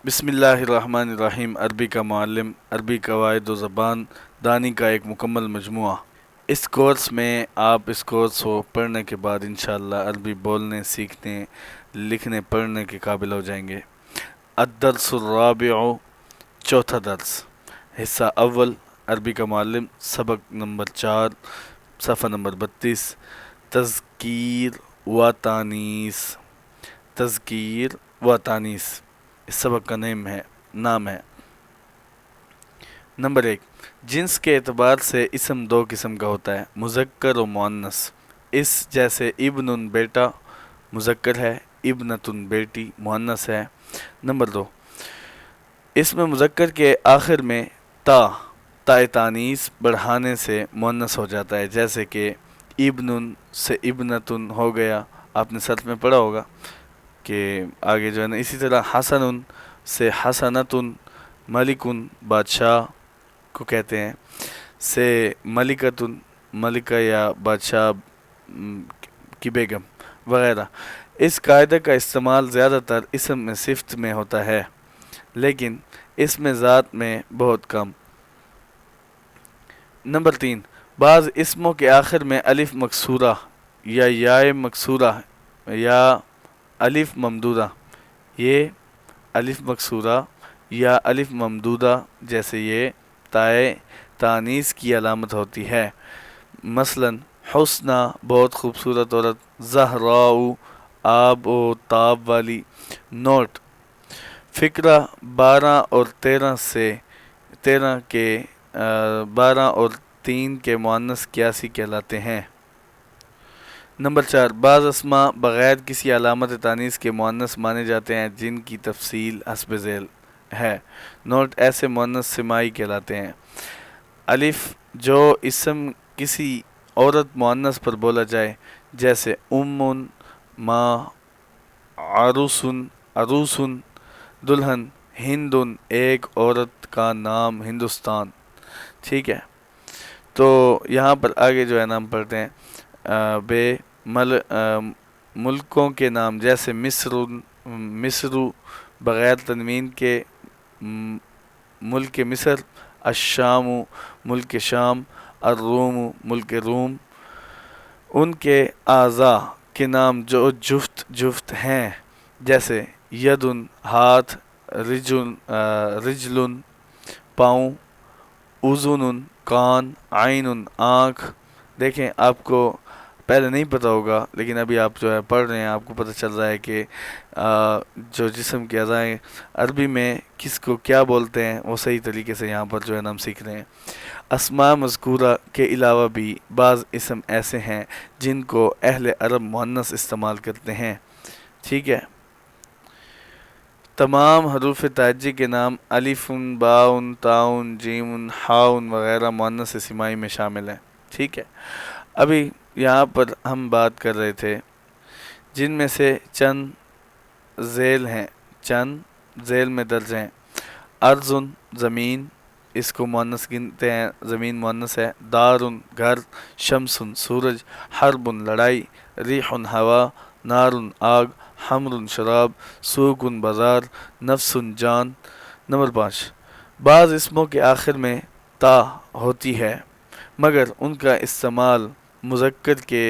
بسم اللہ الرحمن الرحیم۔ عربی کا معلم، عربی قواعد و زبان دانی کا ایک مکمل مجموعہ۔ اس کورس میں آپ اس کورس کو پڑھنے کے بعد انشاءاللہ عربی بولنے، سیکھنے، لکھنے، پڑھنے کے قابل ہو جائیں گے۔ الدرس الرابع، چوتھا درس، حصہ اول، عربی کا معلم، سبق نمبر 4، صفحہ نمبر 32، تذکیر و تانیث۔ تذکیر و تانیث اس سبق کا نام ہے۔ نمبر 1، جنس کے اعتبار سے اسم دو قسم کا ہوتا ہے، مذکر و مؤنث۔ اس جیسے ابن بیٹا مذکر ہے، ابنتن بیٹی مؤنث ہے۔ نمبر 2، اسم مذکر کے آخر میں تا تانیث بڑھانے سے مؤنث ہو جاتا ہے، جیسے کہ ابن سے ابنتن ہو گیا، آپ نے صرف میں پڑھا ہوگا کہ آگے جو ہے نا، اسی طرح حسن سے حسنتن، ملکن بادشاہ کو کہتے ہیں، سے ملکتن ملکہ یا بادشاہ کی بیگم وغیرہ۔ اس قاعدے کا استعمال زیادہ تر اسم میں صفت میں ہوتا ہے، لیکن اس میں ذات میں بہت کم۔ نمبر 3، بعض اسموں کے آخر میں الف مکسورہ یا یائے مکسورہ یا الف ممدودہ، یہ الف مکسورہ یا الف ممدودہ جیسے یہ تائے تانیث کی علامت ہوتی ہے۔ مثلا حسنہ بہت خوبصورت عورت، زہراء آب و تاب والی۔ نوٹ: فقرہ 12 اور 3 کے مؤنث قیاسی کہلاتے ہیں۔ نمبر 4، بعض اسماء بغیر کسی علامت تانیث کے مؤنث مانے جاتے ہیں، جن کی تفصیل حسب ذیل ہے۔ نوٹ: ایسے مؤنث سمائی کہلاتے ہیں۔ الف جو اسم کسی عورت مؤنث پر بولا جائے، جیسے ماں، عروسن دلہن، ہندن ایک عورت کا نام، ہندوستان۔ ٹھیک ہے، تو یہاں پر آگے جو ہے نام پڑھتے ہیں ملکوں کے نام، جیسے مصر بغیر تنوین کے ملک مصر، الشام ملک شام، الروم ملک روم۔ ان کے اعضاء کے نام جو جفت ہیں، جیسے یدن ہاتھ، رجل پاؤں، اذن کان، عین آنکھ۔ دیکھیں، آپ کو پہلے نہیں پتہ ہوگا، لیکن ابھی آپ جو ہے پڑھ رہے ہیں، آپ کو پتہ چل رہا ہے کہ جو جسم کے اعضاء عربی میں کس کو کیا بولتے ہیں، وہ صحیح طریقے سے یہاں پر جو ہے ہم سیکھ رہے ہیں۔ اسماء مذکورہ کے علاوہ بھی بعض اسم ایسے ہیں جن کو اہل عرب مؤنث استعمال کرتے ہیں۔ ٹھیک ہے، تمام حروف تہجی کے نام الف، باء، تاء، جیم، ہاء وغیرہ مؤنث سمائی میں شامل ہیں۔ ٹھیک ہے، ابھی یہاں پر ہم بات کر رہے تھے جن میں سے چند ذیل میں درج ہیں۔ ارض زمین، اس کو مؤنث گنتے ہیں، زمین مؤنث ہے۔ دار گھر، شمس سورج، حرب لڑائی، ریح ہوا، نار آگ، خمر شراب، سوق بازار، نفس جان۔ نمبر 5، بعض اسموں کے آخر میں تا ہوتی ہے، مگر ان کا استعمال مذکر کے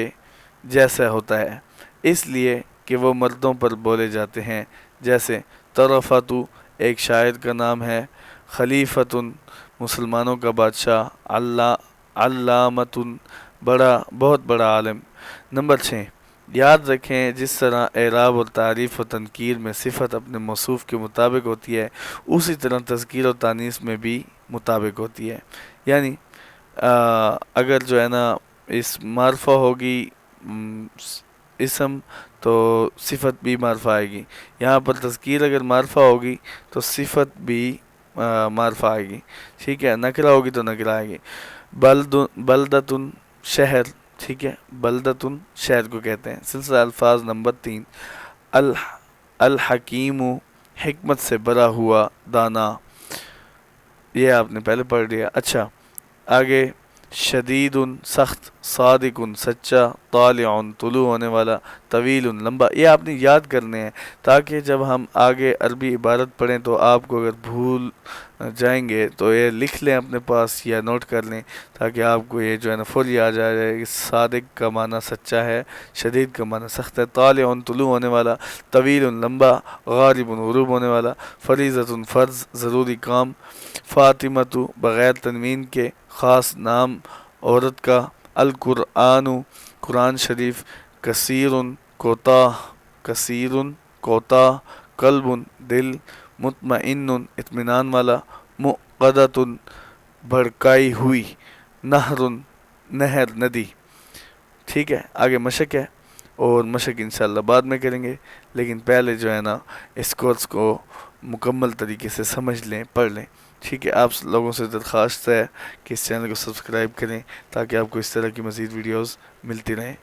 جیسا ہوتا ہے، اس لیے کہ وہ مردوں پر بولے جاتے ہیں، جیسے طرفۃ ایک شاعر کا نام ہے، خلیفۃ مسلمانوں کا بادشاہ، علامۃ بہت بڑا عالم۔ نمبر 6، یاد رکھیں جس طرح اعراب اور تعریف و تنکیر میں صفت اپنے موصوف کے مطابق ہوتی ہے، اسی طرح تذکیر و تانیث میں بھی مطابق ہوتی ہے۔ یعنی اگر جو ہے نا اس معرفہ ہوگی اسم، تو صفت بھی معرفہ آئے گی۔ یہاں پر تذکیر اگر معرفہ ہوگی تو صفت بھی معرفہ آئے گی۔ ٹھیک ہے، نکرہ ہوگی تو نکرہ آئے گی۔ بلدتن شہر، ٹھیک ہے، بلدتن شہر کو کہتے ہیں۔ سلسلہ الفاظ نمبر 3، الحکیم حکمت سے بھرا ہوا دانا، یہ آپ نے پہلے پڑھ لیا۔ اچھا، آگے شدید سخت، صادقن سچا، طالعن طلوع ہونے والا، طویل لمبا. یہ آپ نے یاد کرنے ہیں تاکہ جب ہم آگے عربی عبارت پڑھیں تو آپ کو اگر بھول جائیں گے تو یہ لکھ لیں اپنے پاس یا نوٹ کر لیں تاکہ آپ کو یہ جو ہے نا فل یاد آ جائے کہ صادق کا معنی سچا ہے، شدید کا معنی سخت ہے، طالع طلوع ہونے والا، طویل لمبا، غالب غروب ہونے والا، فریضۃ فرض ضروری کام، فاطمۃ بغیر تنوین کے خاص نام عورت کا، القرآن قرآن شریف، کثیر کوتاہ، کثیر کوتاہ، قلب دل، مطمئن اطمینان والا، مؤقدۃ بھڑکائی ہوئی، نہر نہر ندی. ٹھیک ہے، آگے مشق ہے اور مشق انشاءاللہ بعد میں کریں گے، لیکن پہلے جو ہے نا اس کورس کو مکمل طریقے سے سمجھ لیں، پڑھ لیں. ٹھیک ہے، آپ لوگوں سے درخواست ہے کہ اس چینل کو سبسکرائب کریں تاکہ آپ کو اس طرح کی مزید ویڈیوز ملتی رہیں.